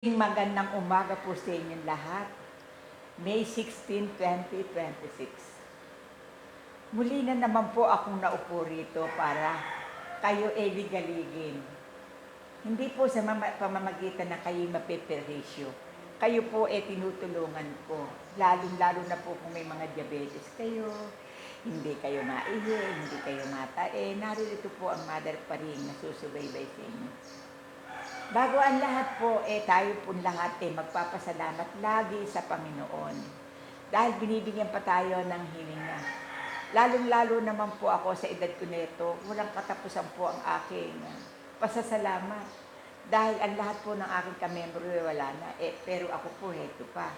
Magandang umaga po sa inyong lahat. May 16, 2026. Muli na naman po akong naupo rito para kayo ay ligaligin. Hindi po sa pamamagitan na kayo mapeperhisyo. Kayo po ay tinutulungan ko. Lalong-lalo na po kung may mga diabetes kayo, hindi kayo maihi, hindi kayo matae. Narito po ang Mother Paring na susubaybay sa inyo. Bago ang lahat po, tayo po lahat magpapasalamat lagi sa Panginoon. Dahil binibigyan pa tayo ng hininga. Lalong-lalo naman po ako sa edad ko nito, walang katapusan po ang aking pasasalamat. Dahil ang lahat po ng aking kamembro wala na, pero ako po heto pa.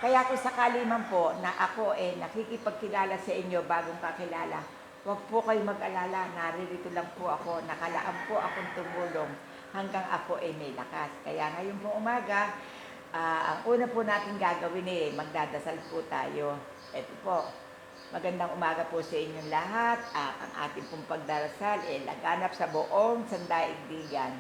Kaya kung sakali man po na ako nakikipagkilala sa inyo bagong kakilala, huwag po kayo mag-alala, naririto lang po ako, nakalaan po akong tumulong hanggang ako may lakas. Kaya ngayon po umaga, ang una po natin gagawin magdadasal po tayo. Ito po, magandang umaga po sa inyong lahat. Ang ating pong pagdarasal laganap sa buong sandaigdigan.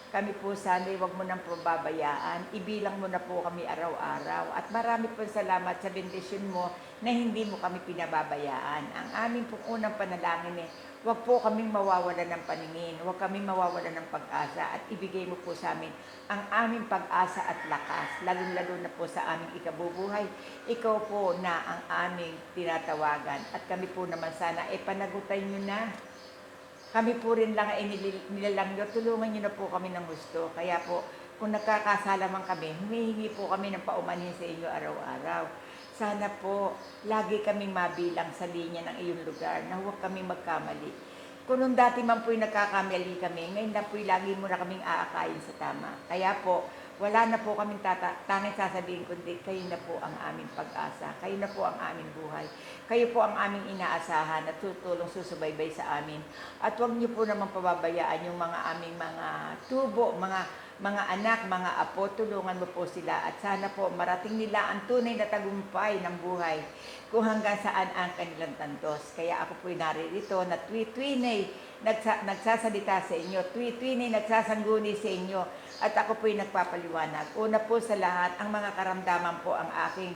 Kami po sana huwag mo nang pababayaan, ibilang mo na po kami araw-araw. At marami po salamat sa bendisyon mo na hindi mo kami pinababayaan. Ang aming pong unang panalangin huwag po kaming mawawalan ng paningin, huwag kaming mawawalan ng pag-asa at ibigay mo po sa amin ang aming pag-asa at lakas, lalong-lalo na po sa aming ikabubuhay. Ikaw po na ang aming tinatawagan at kami po naman sana panagutan nyo na. Kami po rin lang nilalang nyo, tulungan nyo na po kami ng gusto. Kaya po, kung nagkakasala man kami, humihingi po kami ng paumanhin sa inyo araw-araw. Sana po, lagi kaming mabilang sa linya ng iyong lugar na huwag kaming magkamali. Kung nung dati man po'y nagkakamali kami, ngayon na po'y lagi mo na kaming aakayin sa tama. Kaya po, wala na po kaming tanging sasabihin kundi kayo na po ang aming pag-asa. Kayo na po ang aming buhay. Kayo po ang aming inaasahan at tutulong susubaybay sa amin. At huwag niyo po naman pababayaan yung mga aming mga tubo, mga anak, mga apo, tulungan mo po sila at sana po marating nila ang tunay na tagumpay ng buhay kung hanggang saan ang kanilang tantos. Kaya ako po'y naririto na tuwi-tuwinay nagsasalita sa inyo, tuwi-tuwinay nagsasangguni sa inyo at ako po'y nagpapaliwanag. Una po sa lahat, ang mga karamdaman po ang aking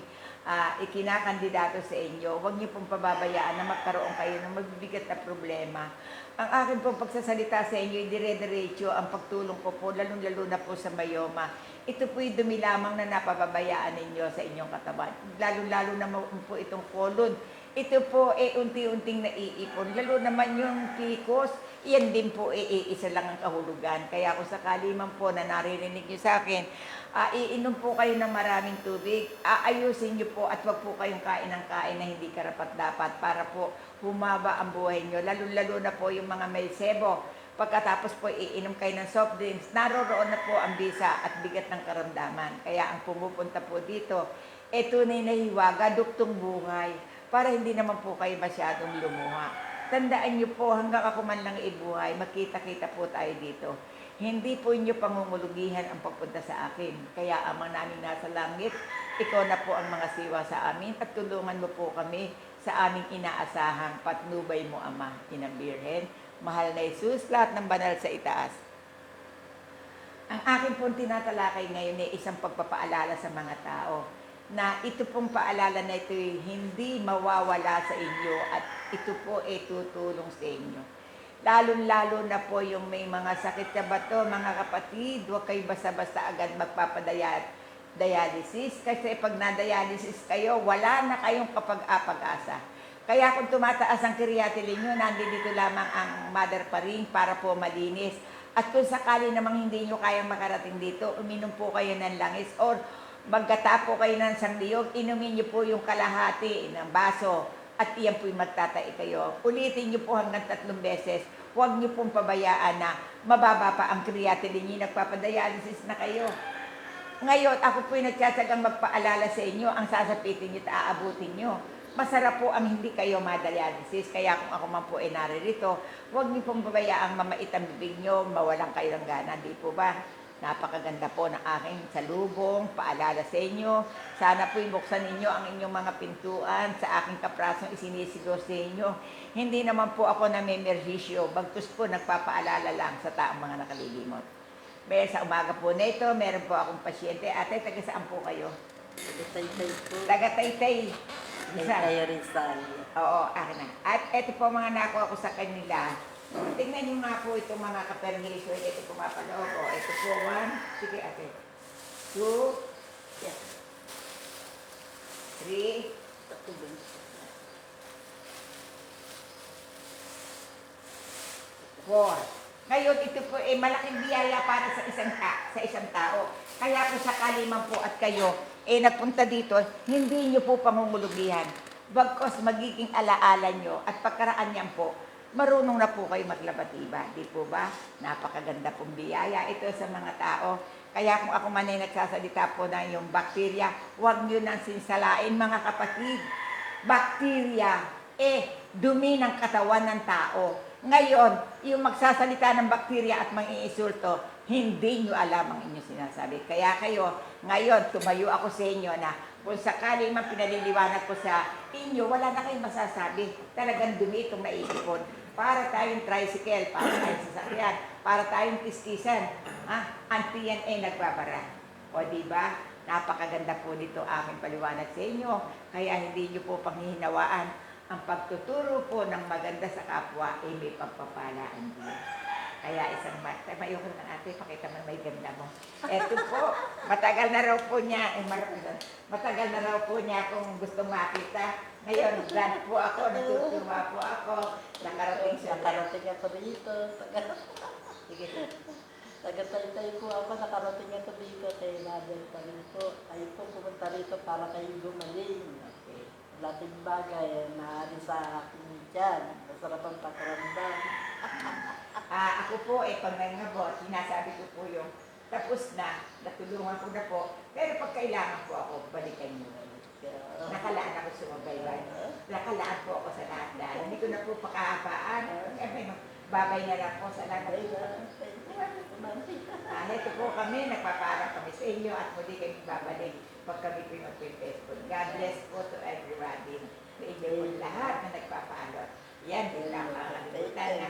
ikinakandidato sa inyo. Huwag niyo pong pababayaan na magkaroon kayo ng mabibigat na problema. Ang akin pong pagsasalita sa inyo, dire-diretso ang pagtulong ko po, lalong-lalo na po sa mayoma. Ito po'y dumi lamang na napababayaan ninyo sa inyong katawan. Lalong-lalo na po itong colon. Ito po unti-unting naiipon. Lalo naman yung PCOS, yan din po isa lang ang kahulugan. Kaya kung sakali man po na naririnig nyo sa akin, iinom po kayo ng maraming tubig, aayusin nyo po at wag po kayong kain ng kain na hindi karapat-dapat para po humaba ang buhay nyo. Lalo-lalo na po yung mga may sebo. Pagkatapos po iinom kayo ng soft drinks, naroroon na po ang bisa at bigat ng karamdaman. Kaya ang pumupunta po dito, tunay na hiwaga, duktong buhay, para hindi naman po kayo masyadong lumuha. Tandaan niyo po, hanggang ako man lang ibuhay, makita-kita po tayo dito. Hindi po inyo pangungulugihan ang pagpunta sa akin. Kaya Ama namin nasa langit, ikaw na po ang mga siwa sa amin at tulungan mo po kami sa aming inaasahang patnubay mo, Ama, Inang Birhen. Mahal na Jesus, lahat ng banal sa itaas. Ang akin pong tinatalakay ngayon ay isang pagpapaalala sa mga tao na ito pong paalala na ito hindi mawawala sa inyo at ito po tutulong sa inyo. Lalong-lalo na po yung may mga sakit sa bato, mga kapatid, huwag kayo basta-basta agad magpapadialysis kasi pag na-dialysis kayo, wala na kayong kapag-asa. Kaya kung tumataas ang creatinine nyo, nandito lamang ang Mother Paring para po malinis. At kung sakali namang hindi nyo kayang makarating dito, uminom po kayo ng langis or magkatapo kayo ng sangliyog, inumin niyo po yung kalahati ng baso at iyan po'y magtatai kayo. Ulitin niyo po hanggang 3 beses. Huwag niyo pong pabayaan na mababa pa ang creatinine niyo, nagpapadialysis na kayo. Ngayon, ako po'y nagsasagang magpaalala sa inyo, ang sasapitin niyo at aabutin niyo. Masarap po ang hindi kayo madialysis, kaya kung ako man po naririto, huwag niyo pong pabayaang mamait ang bibig niyo, mawalan kayo ng gana, di po ba? Napakaganda po ng aking salubong, paalala sa inyo. Sana po'y buksan ninyo ang inyong mga pintuan sa aking kaprasong isinisigaw sa inyo. Hindi naman po ako namimersisyo, bagkus po nagpapaalala lang sa taong mga nakalilimot. May sa umaga po na ito, meron po akong pasyente. Ate, taga saan po kayo? Taytay po. Taga Taytay. Taytay Rizal. Oo, akin na. At ito po mga nakuha ko sa kanila. Tingnan niyo nga po itong mga kapermiso. Ito pumapaloob ko. Ito po, 1. Sige, ate. 2. Yes. 3. Ito ba? 4. Ngayon, ito po malaking biyaya para sa isang tao. Kaya kung sakali man po at kayo nagpunta dito, hindi niyo po pangungulugihan. Bagkos magiging alaala nyo at pagkaraan niyan po, marunong na po kayo maglabatiba. Di po ba? Napakaganda pong biyaya ito sa mga tao. Kaya kung ako man ay nagsasalita po na yung bakterya, huwag nyo nang sinsalain mga kapatid. Bakterya, dumi ng katawan ng tao. Ngayon, yung magsasalita ng bakterya at mang-iinsulto, hindi nyo alam ang inyong sinasabi. Kaya kayo, ngayon, tumayo ako sa inyo na kung sakali man pinaliliwanag ko sa inyo, wala na kayong masasabi. Talagang dumi itong naiipon. Para tayong tricycle, para tayong sasakyan, para tayong kiskisan. Ang TNA nagbabara. O diba? Napakaganda po nito aking paliwanag sa inyo. Kaya hindi nyo po panghihinawaan. Ang pagtuturo po ng maganda sa kapwa ay may pagpapalaan din. Kaya isang mayroon ng ate, pakita mo may ganda mo. Eto po, matagal na raw po niya, matagal na raw po niya kung gusto makita. Ngayon, glad po ako, natutuwa po ako. Nakarating siya. Nakarating ako dito. Sige. Taga-Taytay po ako, nakarating ako dito kay Mother pa rin po. Ay po, pumunta rito para kayo gumaling. Okay. Lating bagay, naaari sa akin dyan. Masarap ang pakiramdam. Ako po, pag nangabot, sinasabi ko po yung tapos na, natulungan ko na po. Pero pag kailangan po ako, balikan niyo. Nakalaan ako sumabaybay. Nakalaan po ako sa lahat-lahat. Hindi ko na po pakahabaan. Babay na lang po sa lahat. Ito po kami, nagpapaalam kami sa inyo at muli kami babalik pag kami po yung magpipespo. God bless po to everybody. Sa inyo po lahat na nagpapaalam. Yan din lang ang kalimutan na.